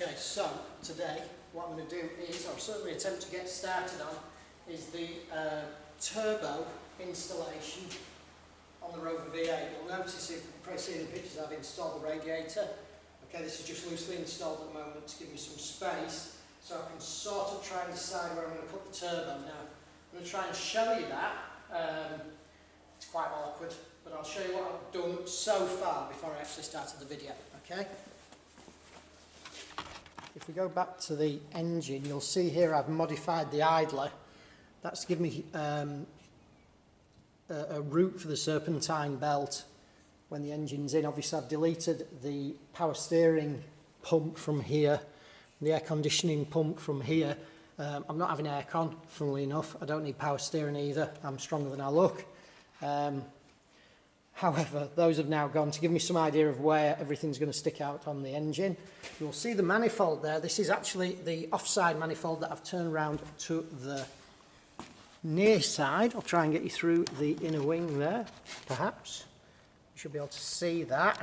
Okay, so today what I'm going to do is, or certainly attempt to get started on, is the turbo installation on the Rover V8. You'll notice, if you probably see in the pictures, I've installed the radiator. Okay, this is just loosely installed at the moment to give me some space, so I can sort of try and decide where I'm going to put the turbo. Now, I'm going to try and show you that. It's quite awkward, but I'll show you what I've done so far before I actually started the video. Okay. If we go back to the engine, you'll see here I've modified the idler. That's to give me a route for the serpentine belt when the engine's in. Obviously I've deleted the power steering pump from here, the air conditioning pump from here. I'm not having aircon, funnily enough. I don't need power steering either. I'm stronger than I look. However, those have now gone to give me some idea of where everything's going to stick out on the engine. You'll see the manifold there. This is actually the offside manifold that I've turned around to the near side. I'll try and get you through the inner wing there, perhaps. You should be able to see that.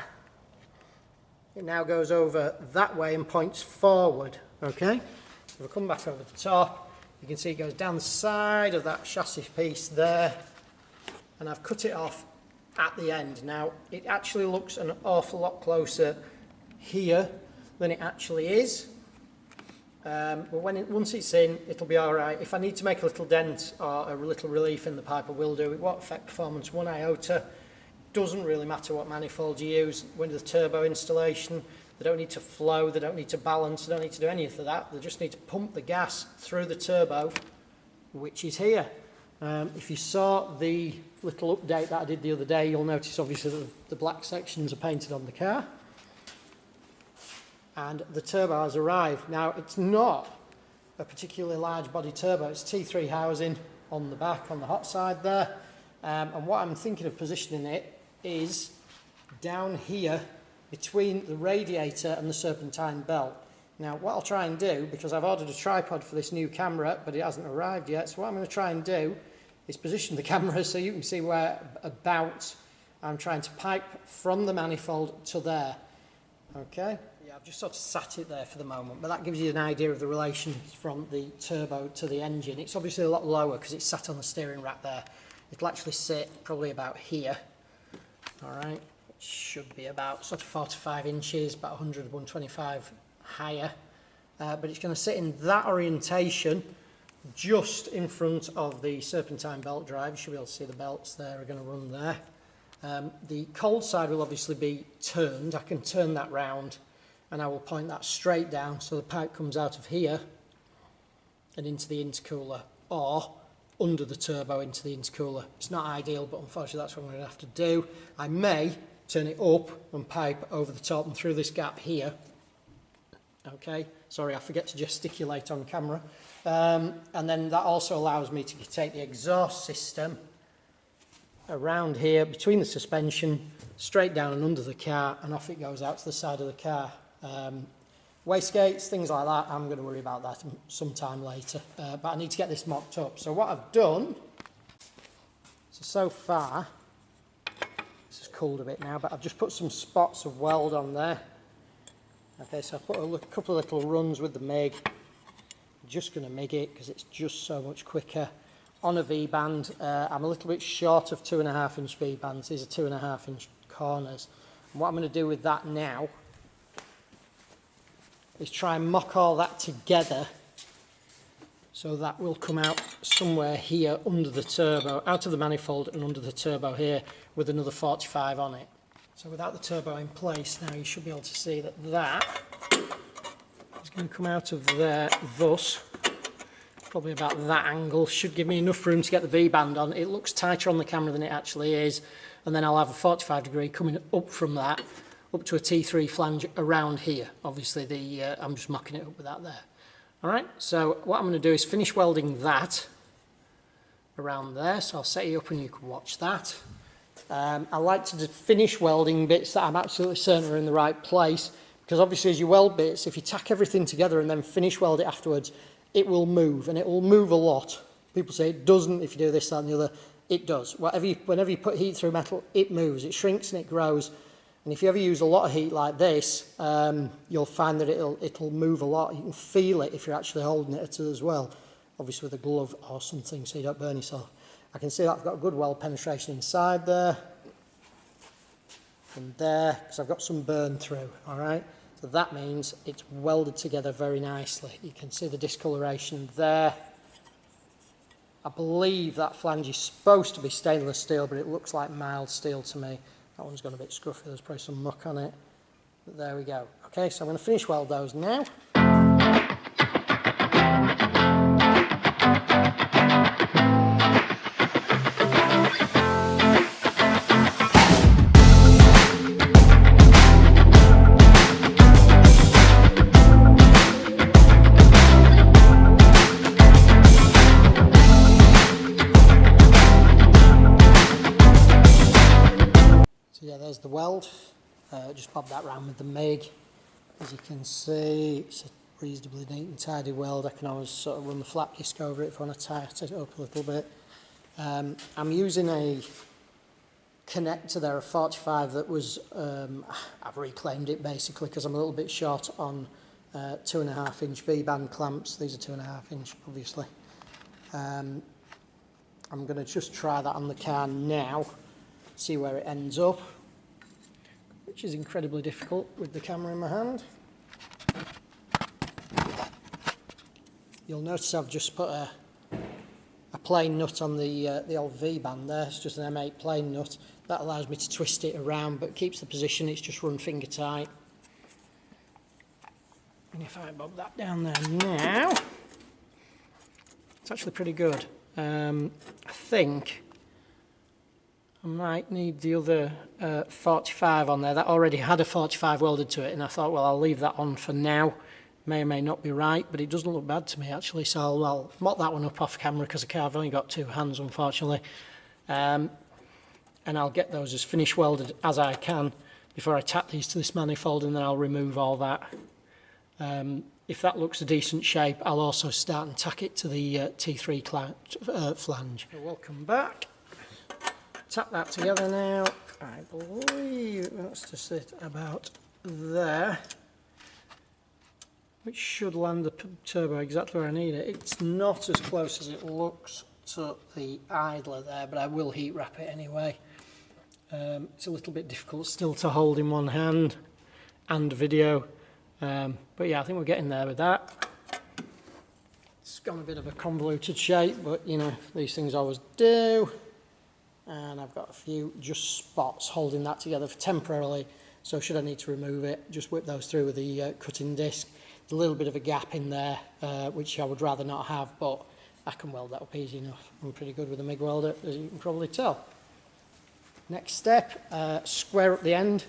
It now goes over that way and points forward, okay? So if I come back over the top, you can see it goes down the side of that chassis piece there, and I've cut it off at the end. Now, it actually looks an awful lot closer here than it actually is. But once it's in, it'll be all right. If I need to make a little dent or a little relief in the pipe, I will do. It won't affect performance one iota. Doesn't really matter what manifold you use. When the turbo installation, they don't need to flow, they don't need to balance, they don't need to do any of that. They just need to pump the gas through the turbo, which is here. If you saw the little update that I did the other day, you'll notice obviously that the black sections are painted on the car. And the turbo has arrived. Now, it's not a particularly large body turbo. It's T3 housing on the back, on the hot side there. And what I'm thinking of positioning it is down here between the radiator and the serpentine belt. Now, what I'll try and do, because I've ordered a tripod for this new camera, but it hasn't arrived yet, so what I'm going to try and do is position the camera so you can see where about I'm trying to pipe from the manifold to there. Okay? Yeah, I've just sort of sat it there for the moment, but that gives you an idea of the relation from the turbo to the engine. It's obviously a lot lower because it's sat on the steering rack there. It'll actually sit probably about here. All right? It should be about sort of 4 to 5 inches, about 100, 125 higher. But it's going to sit in that orientation, just in front of the serpentine belt drive. You should be able to see the belts there are going to run there. The cold side will obviously be turned. I can turn that round and I will point that straight down so the pipe comes out of here and into the intercooler, or under the turbo into the intercooler. It's not ideal, but unfortunately that's what I'm going to have to do. I may turn it up and pipe over the top and through this gap here. Okay, sorry, I forget to gesticulate on camera. And then that also allows me to take the exhaust system around here between the suspension, straight down and under the car, and off it goes out to the side of the car. Wastegates, things like that, I'm going to worry about that sometime later. But I need to get this mocked up. So what I've done, so far, this has cooled a bit now, but I've just put some spots of weld on there. Okay, so I've put a couple of little runs with the MIG. I'm just going to MIG it because it's just so much quicker. On a V-band, I'm a little bit short of 2.5 inch V-bands. These are 2.5 inch corners. And what I'm going to do with that now is try and mock all that together so that will come out somewhere here under the turbo, out of the manifold and under the turbo here with another 45 on it. So without the turbo in place now, you should be able to see that that is going to come out of there thus, probably about that angle. Should give me enough room to get the V-band on. It looks tighter on the camera than it actually is, and then I'll have a 45 degree coming up from that up to a T3 flange around here. Obviously I'm just mocking it up with that there. Alright, so what I'm going to do is finish welding that around there, so I'll set you up and you can watch that. I like to finish welding bits that I'm absolutely certain are in the right place, because obviously as you weld bits, if you tack everything together and then finish weld it afterwards, it will move, and it will move a lot. People say it doesn't if you do this, that and the other. It does. Whenever you put heat through metal, it moves, it shrinks and it grows. And if you ever use a lot of heat like this, you'll find that it'll move a lot. You can feel it if you're actually holding it as well, obviously with a glove or something so you don't burn yourself. I can see that I've got a good weld penetration inside there and there, because I've got some burn through, all right? So that means it's welded together very nicely. You can see the discoloration there. I believe that flange is supposed to be stainless steel, but it looks like mild steel to me. That one's gone a bit scruffy, there's probably some muck on it. But there we go. Okay, so I'm going to finish weld those now. So yeah, there's the weld. Just bob that round with the MIG. As you can see, it's a reasonably neat and tidy weld. I can always sort of run the flap disc over it if I want to tighten it up a little bit. I'm using a connector there, a 45 that was, I've reclaimed it basically because I'm a little bit short on 2.5 inch V-band clamps. These are 2.5 inch obviously. I'm going to just try that on the car now, see where it ends up, which is incredibly difficult with the camera in my hand. You'll notice I've just put a plain nut on the old V-band there. It's just an M8 plain nut. That allows me to twist it around, but keeps the position. It's just run finger tight. And if I bob that down there now, it's actually pretty good. I think I might need the other 45 on there. That already had a 45 welded to it, and I thought, well, I'll leave that on for now. May or may not be right, but it doesn't look bad to me actually, so I'll mop that one up off camera because I've only got 2 hands unfortunately. And I'll get those as finish welded as I can before I tack these to this manifold, and then I'll remove all that. If that looks a decent shape, I'll also start and tack it to the T3 flange. So welcome back. Tap that together now. I believe that's to sit about there, which should land the turbo exactly where I need it. It's not as close as it looks to the idler there, but I will heat wrap it anyway. It's a little bit difficult still to hold in one hand and video, but yeah, I think we're getting there with that. It's got a bit of a convoluted shape, but you know, these things always do. And I've got a few just spots holding that together for temporarily, so should I need to remove it, just whip those through with the cutting disc. There's a little bit of a gap in there, which I would rather not have, but I can weld that up easy enough. I'm pretty good with a MIG welder, as you can probably tell. Next step, square up the end,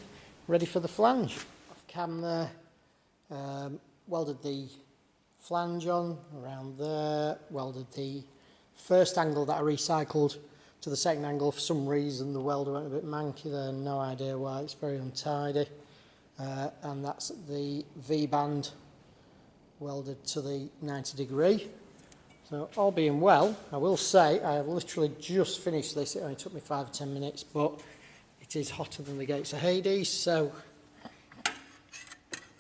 ready for the flange. Off cam there, welded the flange on around there, welded the first angle that I recycled to the second angle. For some reason the welder went a bit manky there, no idea why, it's very untidy. And that's the V-band welded to the 90 degree. So all being well, I will say I have literally just finished this. It only took me 5 or 10 minutes, but it is hotter than the gates of Hades, so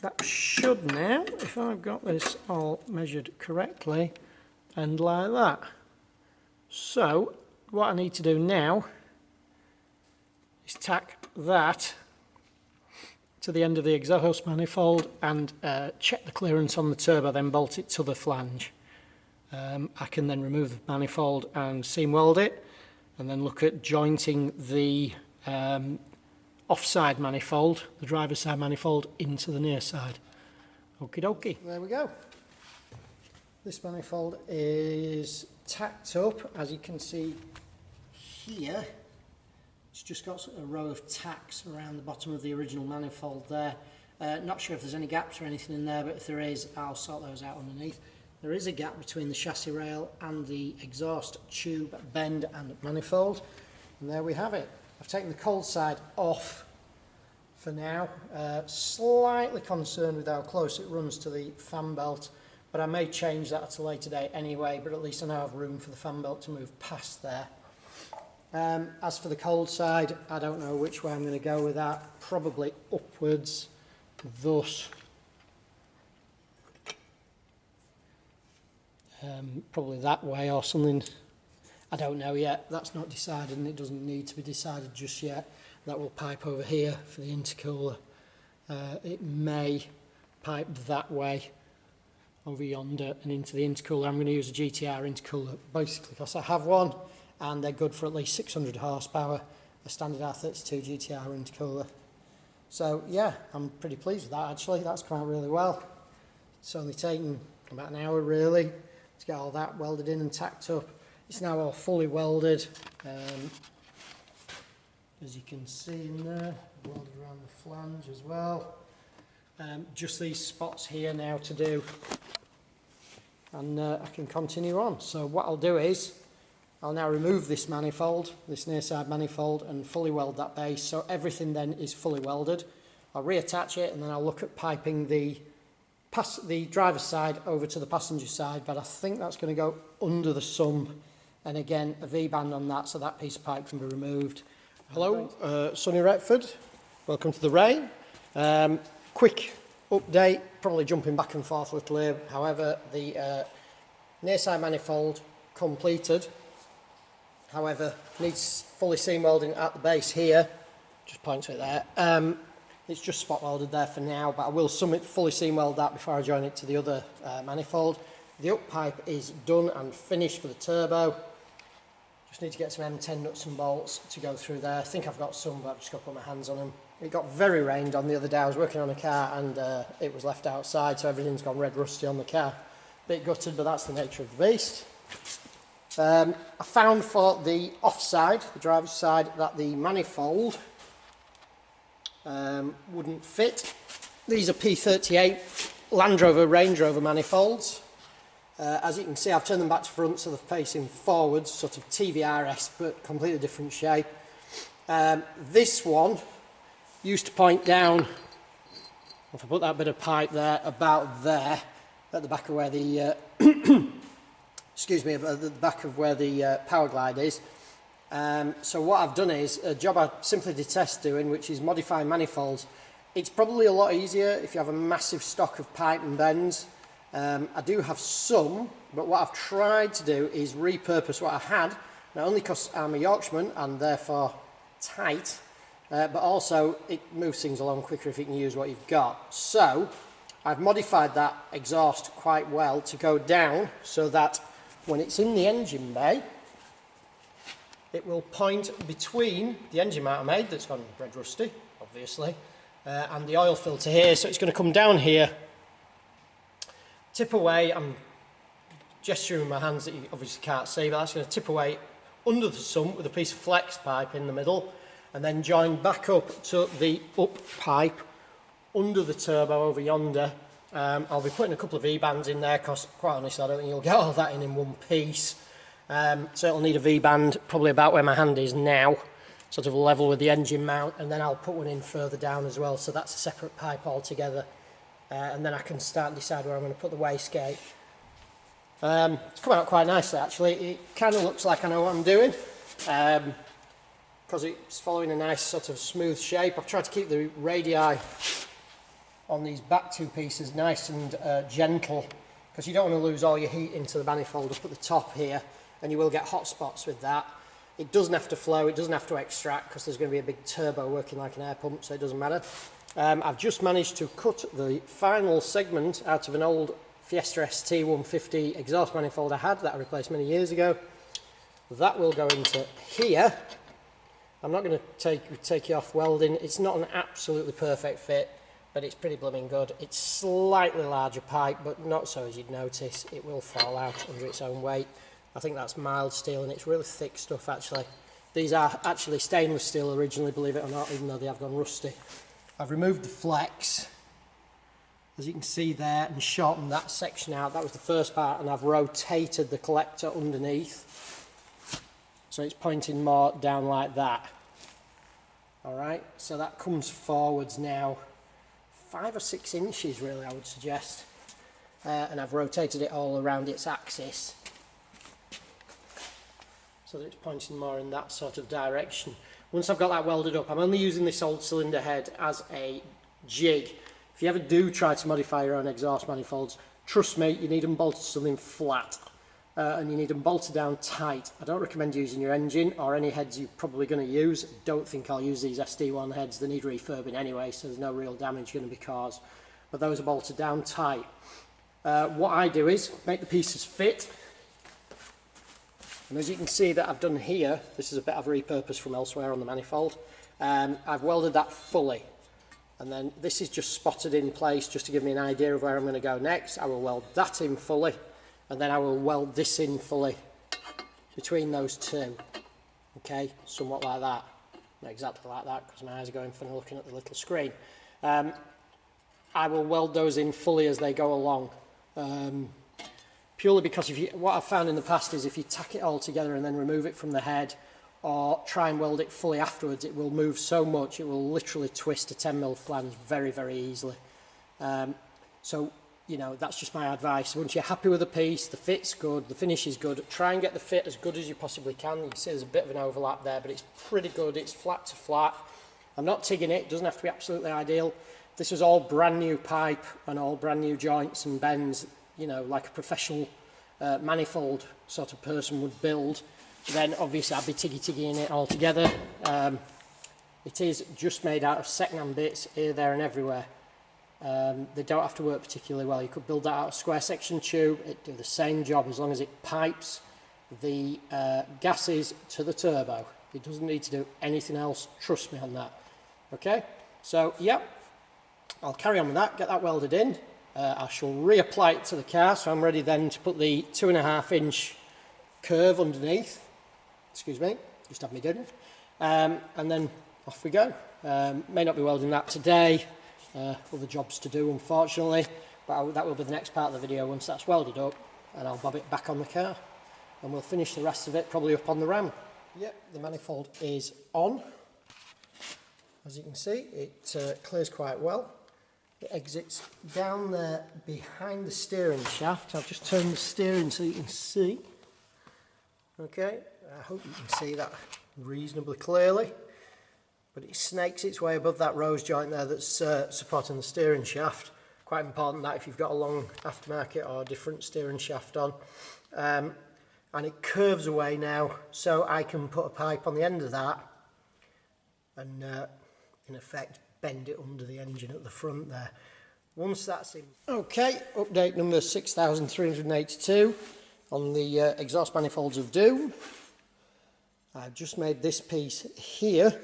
that should now, if I've got this all measured correctly, end like that. So what I need to do now is tack that to the end of the exhaust manifold and check the clearance on the turbo, then bolt it to the flange. I can then remove the manifold and seam weld it, and then look at jointing the offside manifold, the driver's side manifold, into the near side. Okie dokie. There we go. This manifold is tacked up, as you can see here. It's just got a row of tacks around the bottom of the original manifold there. Not sure if there's any gaps or anything in there, but if there is, I'll sort those out underneath. There is a gap between the chassis rail and the exhaust tube bend and manifold, and there we have it. I've taken the cold side off for now. Slightly concerned with how close it runs to the fan belt, but I may change that at a later date anyway, but at least I now have room for the fan belt to move past there. As for the cold side, I don't know which way I'm going to go with that. Probably upwards, thus. Probably that way or something. I don't know yet. That's not decided, and it doesn't need to be decided just yet. That will pipe over here for the intercooler. It may pipe that way over yonder and into the intercooler. I'm going to use a GTR intercooler basically because I have one and they're good for at least 600 horsepower, a standard R32 GTR intercooler. So yeah, I'm pretty pleased with that actually. That's come out really well. It's only taken about an hour really to get all that welded in and tacked up. It's now all fully welded. As you can see in there, welded around the flange as well. Just these spots here now to do, and I can continue on. So what I'll do is, I'll now remove this manifold, this near side manifold, and fully weld that base, so everything then is fully welded. I'll reattach it and then I'll look at piping the driver's side over to the passenger side, but I think that's going to go under the sump, and again a V-band on that so that piece of pipe can be removed. Hello, sunny Retford, welcome to the rain. Quick update, probably jumping back and forth a little here, however the near side manifold completed, however needs fully seam welding at the base here, just point to it there. It's just spot welded there for now, but I will fully seam weld that before I join it to the other manifold. The up pipe is done and finished for the turbo. Just need to get some M10 nuts and bolts to go through there. I think I've got some, but I've just got to put my hands on them. It got very rained on the other day. I was working on a car and it was left outside, so everything's gone red rusty on the car. Bit gutted, but that's the nature of the beast. I found for the offside, the driver's side, that the manifold wouldn't fit. These are P38 Land Rover Range Rover manifolds. As you can see, I've turned them back to front so they're facing forwards, sort of TVRS, but completely different shape. This one used to point down, if I put that bit of pipe there, about there, at the back of where the, excuse me, at the back of where the power glide is. So what I've done is a job I simply detest doing, which is modifying manifolds. It's probably a lot easier if you have a massive stock of pipe and bends. I do have some, but what I've tried to do is repurpose what I had, not only because I'm a Yorkshireman and therefore tight, but also it moves things along quicker if you can use what you've got. So I've modified that exhaust quite well to go down so that when it's in the engine bay, it will point between the engine mount I made, that's gone red rusty, obviously, and the oil filter here. So it's going to come down here, tip away. I'm gesturing with my hands that you obviously can't see, but that's going to tip away under the sump with a piece of flex pipe in the middle, and then join back up to the up pipe under the turbo over yonder. I'll be putting a couple of V-bands in there because, quite honestly, I don't think you'll get all that in one piece. So it'll need a V-band probably about where my hand is now, sort of level with the engine mount, and then I'll put one in further down as well, so that's a separate pipe altogether. And then I can start and decide where I'm going to put the wastegate. It's come out quite nicely actually. It kind of looks like I know what I'm doing, because it's following a nice sort of smooth shape. I've tried to keep the radii on these back two pieces nice and gentle, because you don't want to lose all your heat into the manifold up at the top here, and you will get hot spots with that. It doesn't have to flow, it doesn't have to extract, because there's going to be a big turbo working like an air pump, so it doesn't matter. I've just managed to cut the final segment out of an old Fiesta ST 150 exhaust manifold I had that I replaced many years ago. That will go into here. I'm not going to take you off welding. It's not an absolutely perfect fit, but it's pretty blooming good. It's slightly larger pipe, but not so as you'd notice. It will fall out under its own weight. I think that's mild steel, and it's really thick stuff actually. These are actually stainless steel originally, believe it or not, even though they have gone rusty. I've removed the flex, as you can see there, and shortened that section out. That was the first part, and I've rotated the collector underneath, so it's pointing more down like that. Alright, so that comes forwards now 5 or 6 inches really, I would suggest, and I've rotated it all around its axis. so that it's pointing more in that sort of direction. Once I've got that welded up, I'm only using this old cylinder head as a jig. If you ever do try to modify your own exhaust manifolds, trust me, you need them bolted to something flat. And you need them bolted down tight. I don't recommend using your engine or any heads you're probably going to use. Don't think I'll use these SD1 heads. They need refurbing anyway, so there's no real damage going to be caused. But those are bolted down tight. What I do is make the pieces fit. And as you can see that I've done here, this is a bit I've repurposed from elsewhere on the manifold. I've welded that fully. And then this is just spotted in place just to give me an idea of where I'm going to go next. I will weld that in fully. And then I will weld this in fully between those two. Okay, somewhat like that. Not exactly like that because my eyes are going funny looking at the little screen. I will weld those in fully as they go along. Purely because what I've found in the past is if you tack it all together and then remove it from the head or try and weld it fully afterwards, it will move so much it will literally twist a 10mm flange very, very easily. So, you know, that's just my advice. Once you're happy with the piece, the fit's good, the finish is good, try and get the fit as good as you possibly can. You can see there's a bit of an overlap there, but it's pretty good. It's flat to flat. I'm not tigging it. It doesn't have to be absolutely ideal. This was all brand new pipe and all brand new joints and bends, you know, like a professional manifold sort of person would build. Then obviously I'd be tiggy-tiggying it all together. It is just made out of second-hand bits here, there and everywhere. They don't have to work particularly well. You could build that out of square section tube. It'd do the same job as long as it pipes the gases to the turbo. It doesn't need to do anything else. Trust me on that. Okay, so yeah, I'll carry on with that, get that welded in. I shall reapply it to the car, so I'm ready then to put the 2.5-inch curve underneath. Excuse me, just have me done. And then off we go. May not be welding that today. Other jobs to do, unfortunately, but that will be the next part of the video once that's welded up, and I'll bob it back on the car and we'll finish the rest of it probably up on the ram. Yep, the manifold is on. As you can see, it clears quite well. It exits down there behind the steering shaft. I've just turned the steering so you can see. Okay, I hope you can see that reasonably clearly. But it snakes its way above that rose joint there that's supporting the steering shaft. Quite important that if you've got a long aftermarket or different steering shaft on. And it curves away now, so I can put a pipe on the end of that and in effect bend it under the engine at the front there. Once that's in. Okay, update number 6382 on the exhaust manifolds of Doom. I've just made this piece here.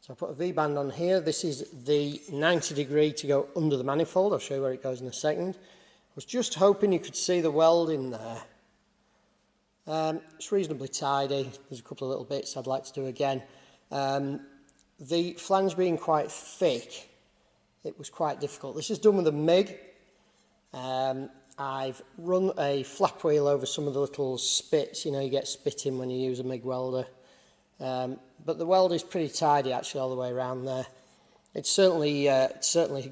So I put a V-band on here. This is the 90 degree to go under the manifold. I'll show you where it goes in a second. I was just hoping you could see the weld in there. It's reasonably tidy. There's a couple of little bits I'd like to do again. The flange being quite thick, it was quite difficult. This is done with a MIG. I've run a flap wheel over some of the little spits. You know, you get spitting when you use a MIG welder. But the weld is pretty tidy actually all the way around there. It's certainly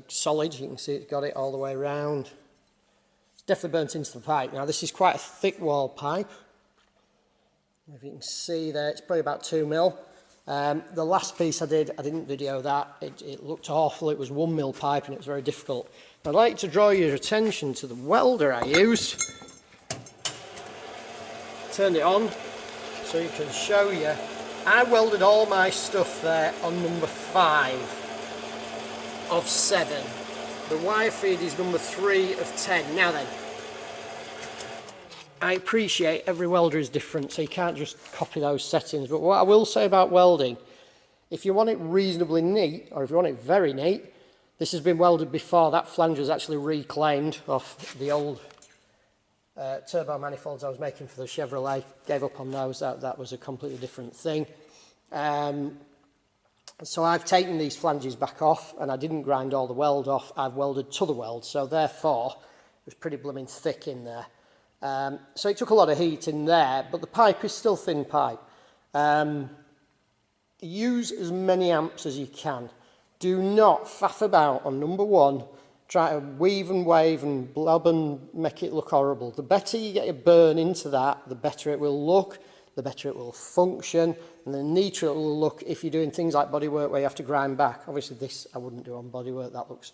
solid. You can see it's got it all the way around. It's definitely burnt into the pipe. Now this is quite a thick wall pipe. If you can see there, it's probably about 2mm. The last piece I didn't video that. It looked awful. It was 1mm pipe and it was very difficult. I'd like to draw your attention to the welder I used. Turned it on so you can show you. I welded all my stuff there on number 5 of 7. The wire feed is number 3 of 10. Now then, I appreciate every welder is different, so you can't just copy those settings. But what I will say about welding, if you want it reasonably neat, or if you want it very neat, this has been welded before. That flange was actually reclaimed off the old turbo manifolds I was making for the Chevrolet. Gave up on those. That was a completely different thing. So I've taken these flanges back off, and I didn't grind all the weld off. I've welded to the weld, so therefore it was pretty blooming thick in there. So it took a lot of heat in there, but the pipe is still thin pipe. Use as many amps as you can. Do not faff about on number 1. Try to weave and wave and blob and make it look horrible. The better you get your burn into that, the better it will look. the better it will function, and the neater it will look if you're doing things like bodywork where you have to grind back. Obviously this I wouldn't do on bodywork, that looks,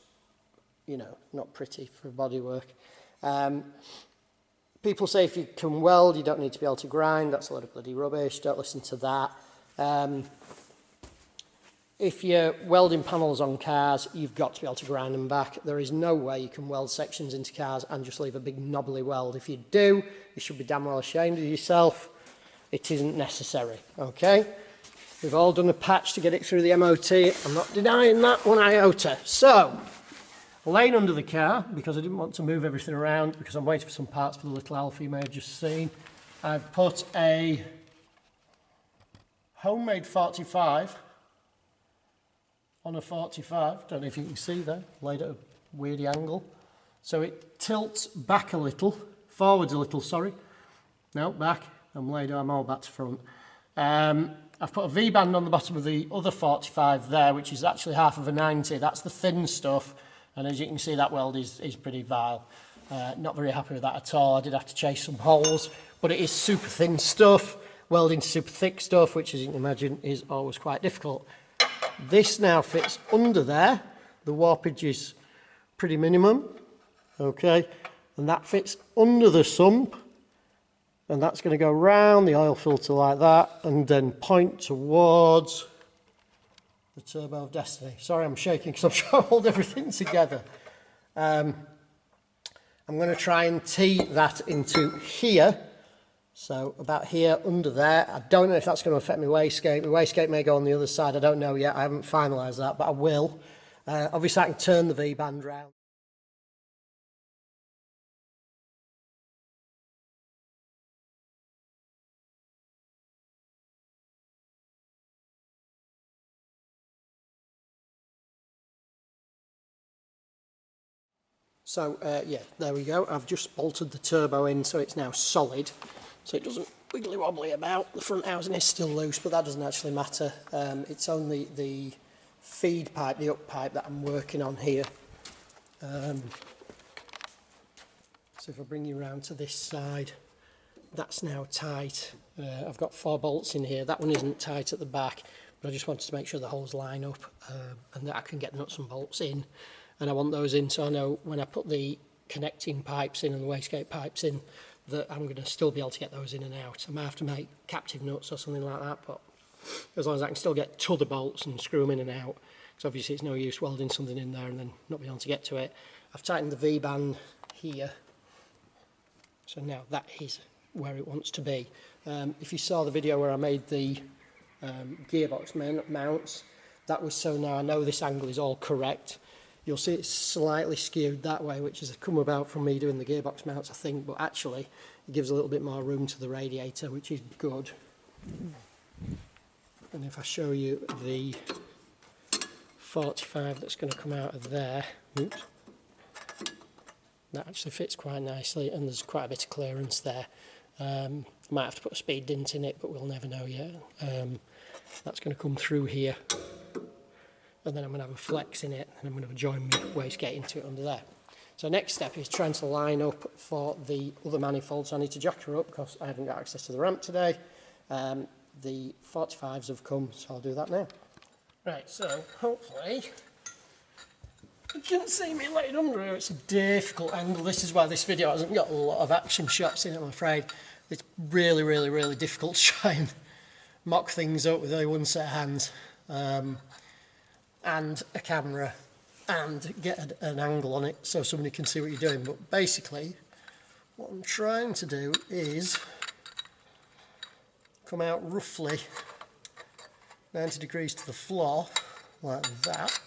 you know, not pretty for bodywork. People say if you can weld, you don't need to be able to grind. That's a lot of bloody rubbish. Don't listen to that. If you're welding panels on cars, you've got to be able to grind them back. There is no way you can weld sections into cars and just leave a big knobbly weld. If you do, you should be damn well ashamed of yourself. It isn't necessary, okay? We've all done a patch to get it through the MOT. I'm not denying that one iota. So, laying under the car, because I didn't want to move everything around, because I'm waiting for some parts for the little Alpha you may have just seen, I've put a homemade 45 on a 45, don't know if you can see there, laid at a weird angle. So it tilts back a little, forwards a little, sorry. No, back, I'm all back to front. I've put a V-band on the bottom of the other 45 there, which is actually half of a 90. That's the thin stuff, and as you can see, that weld is pretty vile. Not very happy with that at all. I did have to chase some holes, but it is super thin stuff. Welding super thick stuff, which as you can imagine is always quite difficult. This now fits under there. The warpage is pretty minimum, okay, and that fits under the sump, and that's going to go round the oil filter like that and then point towards the turbo of destiny. Sorry, I'm shaking because I'm trying to hold everything together. I'm going to try and tee that into here. So about here, under there. I don't know if that's going to affect my wastegate. My wastegate may go on the other side. I don't know yet. I haven't finalised that, but I will. Obviously, I can turn the V-band round. So, yeah, there we go. I've just bolted the turbo in, so it's now solid. So it doesn't wiggly wobbly about. The front housing is still loose, but that doesn't actually matter. It's only the feed pipe, the up pipe, that I'm working on here. So if I bring you around to this side, that's now tight. I've got 4 bolts in here. That one isn't tight at the back, but I just wanted to make sure the holes line up and that I can get the nuts and bolts in. And I want those in so I know when I put the connecting pipes in and the wastegate pipes in, that I'm going to still be able to get those in and out. I might have to make captive nuts or something like that, but as long as I can still get to the bolts and screw them in and out, because obviously it's no use welding something in there and then not being able to get to it. I've tightened the V-band here, so now that is where it wants to be. If you saw the video where I made the gearbox mounts, that was so now I know this angle is all correct. You'll see it's slightly skewed that way, which has come about from me doing the gearbox mounts, I think, but actually it gives a little bit more room to the radiator, which is good. And if I show you the 45 that's going to come out of there, oops, that actually fits quite nicely, and there's quite a bit of clearance there. Might have to put a speed dint in it, but we'll never know yet. That's going to come through here. And then I'm going to have a flex in it, and I'm going to join my wastegate into it under there. So next step is trying to line up for the other manifolds. So I need to jack her up because I haven't got access to the ramp today. The 45s have come, so I'll do that now. Right, so hopefully you can see me laid under here. It's a difficult angle. This is why this video hasn't got a lot of action shots in it, I'm afraid. It's really, really, really difficult to try and mock things up with only one set of hands. And a camera and get an angle on it so somebody can see what you're doing. But basically what I'm trying to do is come out roughly 90 degrees to the floor like that.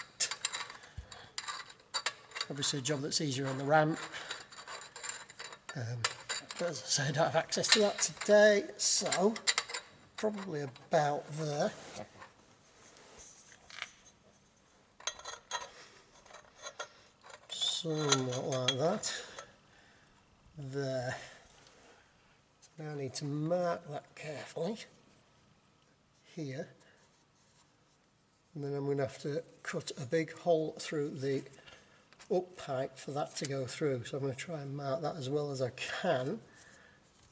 Obviously a job that's easier on the ramp, but as I say I don't have access to that today, so probably about there. Somewhat like that. There. So now I need to mark that carefully here, and then I'm going to have to cut a big hole through the up pipe for that to go through. So I'm going to try and mark that as well as I can,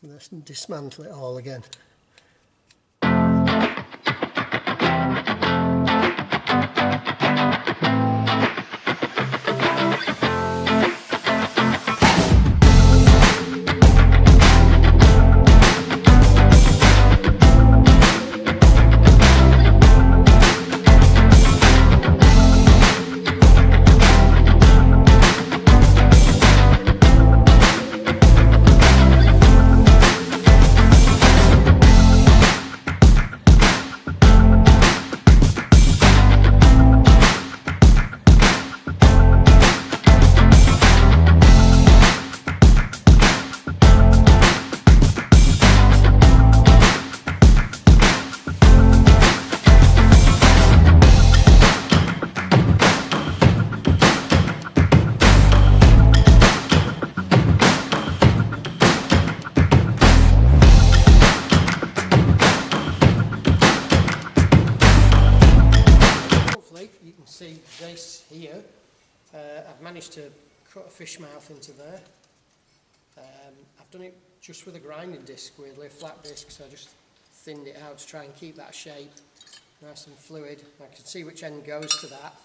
and let's dismantle it all again. I've managed to cut a fish mouth into there. I've done it just with a grinding disc, weirdly, a flat disc, so I just thinned it out to try and keep that shape nice and fluid. I can see which end goes to that,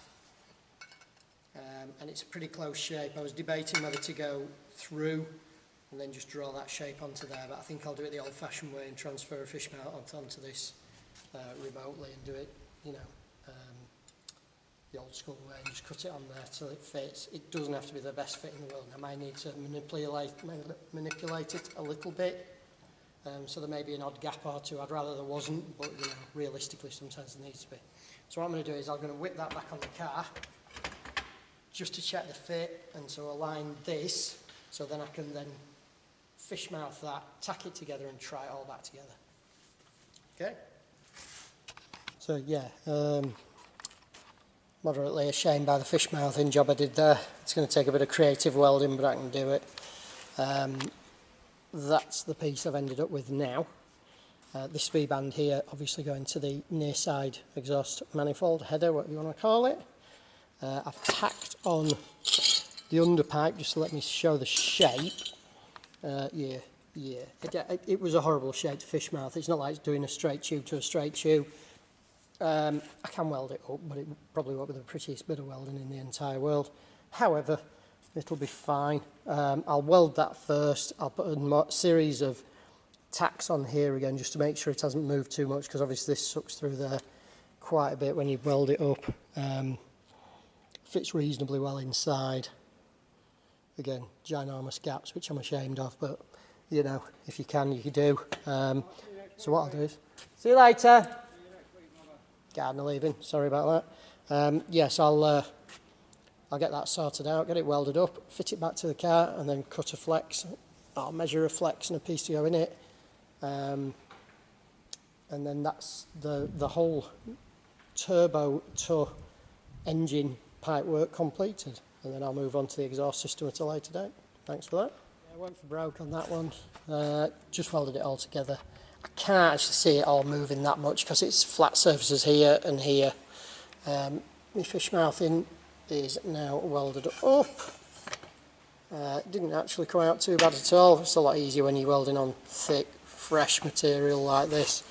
and it's a pretty close shape. I was debating whether to go through and then just draw that shape onto there, but I think I'll do it the old-fashioned way and transfer a fish mount onto this remotely and do it, you know, the old school way, and just cut it on there till it fits. It doesn't have to be the best fit in the world. I might need to manipulate it a little bit, so there may be an odd gap or two. I'd rather there wasn't, but you know, realistically sometimes there needs to be. So what I'm going to do is I'm going to whip that back on the car just to check the fit, and so align this so then I can then fish mouth that, tack it together and try it all back together. Okay? So yeah, moderately ashamed by the fish mouthing job I did there. It's going to take a bit of creative welding, but I can do it. That's the piece I've ended up with now. This V-band here obviously going to the near side exhaust manifold header, whatever you want to call it. I've tacked on the underpipe just to let me show the shape. It was a horrible shape to fish mouth. It's not like it's doing a straight tube to a straight tube. I can weld it up, but it probably won't be the prettiest bit of welding in the entire world. However, it'll be fine. I'll weld that first. I'll put a series of tacks on here again just to make sure it hasn't moved too much, because obviously this sucks through there quite a bit when you weld it up. Fits reasonably well inside. Again, ginormous gaps, which I'm ashamed of, but you know, if you can, you do. So what I'll do is, see you later. Gardener leaving, sorry about that. Yes, I'll get that sorted out, get it welded up, fit it back to the car, and then cut a flex. I'll measure a flex and a piece to go in it. And then that's the whole turbo to engine pipe work completed. And then I'll move on to the exhaust system at a later date. Thanks for that. I went for broke on that one. Just welded it all together. I can't actually see it all moving that much because it's flat surfaces here and here. My fish mouthing is now welded up. Didn't actually come out too bad at all. It's a lot easier when you're welding on thick, fresh material like this.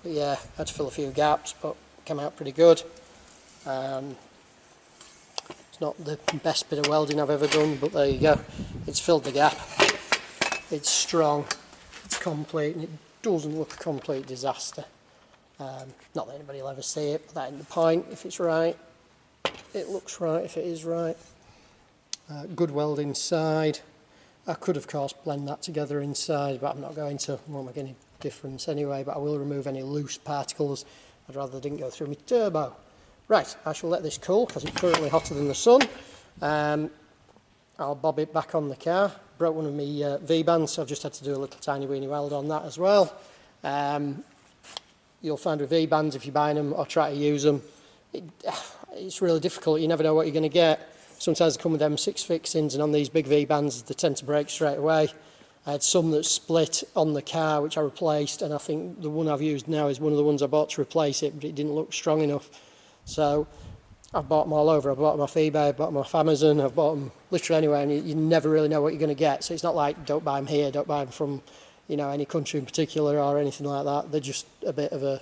But yeah, I had to fill a few gaps, but came out pretty good. It's not the best bit of welding I've ever done, but there you go. It's filled the gap. It's strong, it's complete, and it doesn't look a complete disaster. Not that anybody will ever see it, but that ain't the point. If it's right, it looks right if it is right. Good weld inside. I could of course blend that together inside, but I'm not going to. It won't make any difference anyway, but I will remove any loose particles. I'd rather they didn't go through my turbo. Right, I shall let this cool because it's currently hotter than the sun. I'll bob it back on the car. Broke one of my V-bands, so I've just had to do a little tiny weeny weld on that as well. You'll find with V-bands, if you're buying them or try to use them, it's really difficult. You never know what you're going to get. Sometimes they come with them 6 fixings, and on these big V-bands they tend to break straight away. I had some that split on the car which I replaced, and I think the one I've used now is one of the ones I bought to replace it, but it didn't look strong enough. So I've bought them all over. I've bought them off eBay, I've bought them off Amazon, I've bought them literally anywhere, and you never really know what you're going to get. So it's not like don't buy them here, don't buy them from, you know, any country in particular or anything like that. They're just a bit of a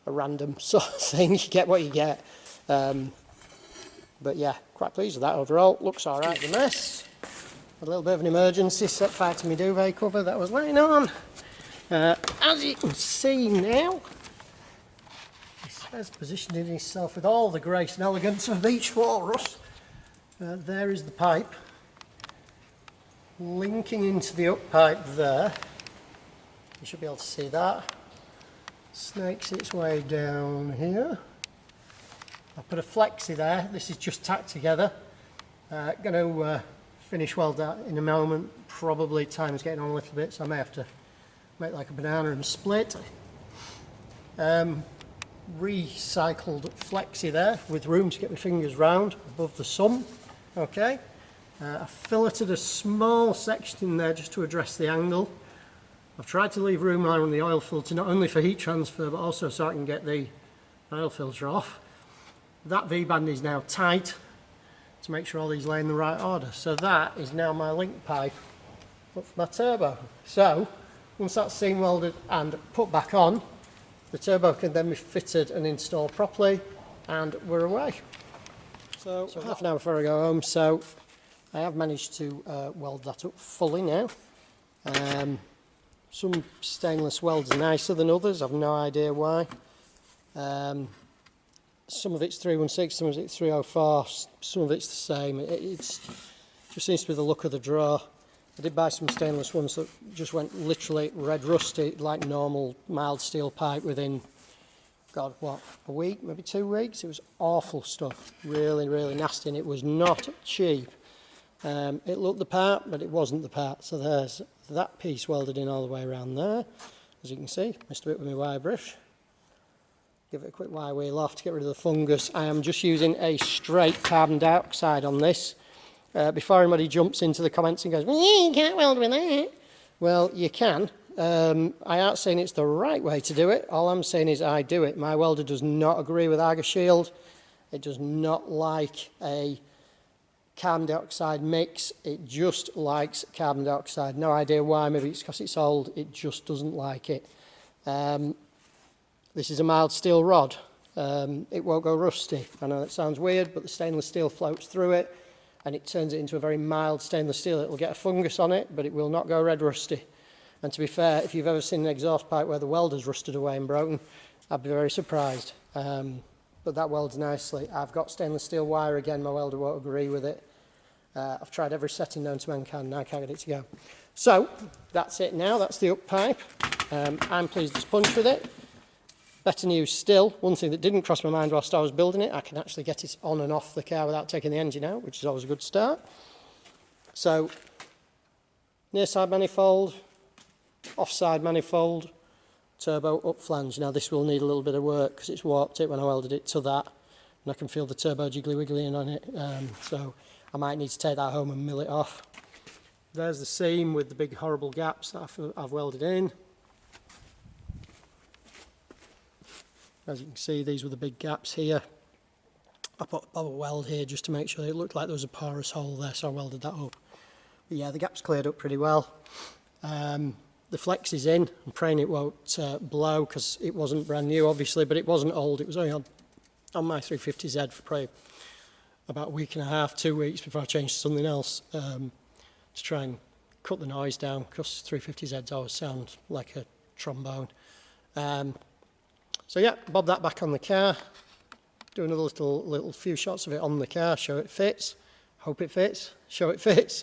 random sort of thing. You get what you get. But yeah, quite pleased with that overall. Looks all right, the mess. A little bit of an emergency, set fire to my duvet cover that I was laying on. As you can see now, this has positioned itself with all the grace and elegance of beach walrus. There is the pipe linking into the up pipe there. You should be able to see that. Snakes its way down here. I've put a flexi there. This is just tacked together. Going to finish weld that in a moment. Probably time's getting on a little bit, so I may have to make like a banana and split. Recycled flexi there with room to get my fingers round above the sump. Okay. I filleted a small section in there just to address the angle. I've tried to leave room around the oil filter, not only for heat transfer but also so I can get the oil filter off. That V-band is now tight. to make sure all these lay in the right order. So that is now my link pipe up for my turbo. So once that's seam welded and put back on, the turbo can then be fitted and installed properly, and we're away. So half an hour before I go home, so I have managed to weld that up fully now. Some stainless welds are nicer than others, I've no idea why. Some of it's 316, some of it's 304, some of it's the same. It just seems to be the look of the draw. I did buy some stainless ones that just went literally red rusty, like normal mild steel pipe within, God, what, a week, maybe 2 weeks? It was awful stuff, really, really nasty, and it was not cheap. It looked the part, but it wasn't the part. So there's that piece welded in all the way around there. As you can see, missed a bit with my wire brush. Give it a quick wire wheel off to get rid of the fungus. I am just using a straight carbon dioxide on this. Before anybody jumps into the comments and goes, well, you can't weld with that. Well, you can. I aren't saying it's the right way to do it. All I'm saying is I do it. My welder does not agree with Arga Shield. It does not like a carbon dioxide mix. It just likes carbon dioxide. No idea why. Maybe it's because it's old. It just doesn't like it. This is a mild steel rod. It won't go rusty. I know that sounds weird, but the stainless steel floats through it and it turns it into a very mild stainless steel. It will get a fungus on it, but it will not go red rusty. And to be fair, if you've ever seen an exhaust pipe where the welder's rusted away and broken, I'd be very surprised. But that welds nicely. I've got stainless steel wire again. My welder won't agree with it. I've tried every setting known to mankind, and I can't get it to go. So that's it now. That's the up pipe. I'm pleased it's punched with it. Better news still, one thing that didn't cross my mind whilst I was building it, I can actually get it on and off the car without taking the engine out, which is always a good start. So, near side manifold, offside manifold, turbo up flange. Now this will need a little bit of work because it's warped it when I welded it to that, and I can feel the turbo jiggly wiggling on it, so I might need to take that home and mill it off. There's the seam with the big horrible gaps that I've welded in. As you can see, these were the big gaps here. I put a bobber weld here just to make sure it looked like there was a porous hole there, so I welded that up. But yeah, the gap's cleared up pretty well. The flex is in. I'm praying it won't blow because it wasn't brand new, obviously, but it wasn't old. It was only on my 350Z for probably about a week and a half, 2 weeks before I changed to something else to try and cut the noise down because 350Zs always sound like a trombone. So yeah, bob that back on the car, do another little few shots of it on the car, show it fits, hope it fits, show it fits,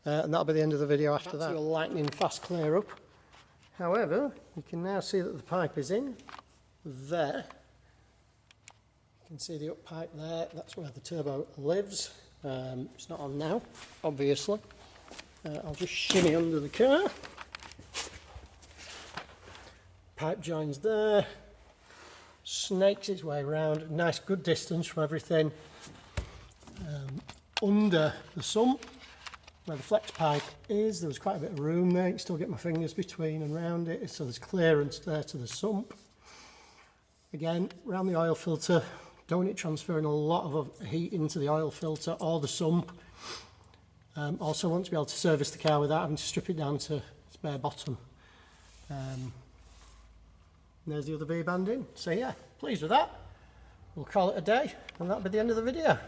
and that'll be the end of the video after that. That's your lightning fast clear up. However, you can now see that the pipe is in there. You can see the up pipe there, that's where the turbo lives. It's not on now, obviously. I'll just shimmy under the car. Pipe joins there. Snakes its way around, nice good distance from everything. Under the sump, where the flex pipe is, there was quite a bit of room there. You can still get my fingers between and around it, so there's clearance there to the sump. Again, around the oil filter, don't want it transferring a lot of heat into the oil filter or the sump. Also want to be able to service the car without having to strip it down to its bare bottom. There's the other V-band in. So yeah, pleased with that. We'll call it a day, and that'll be the end of the video.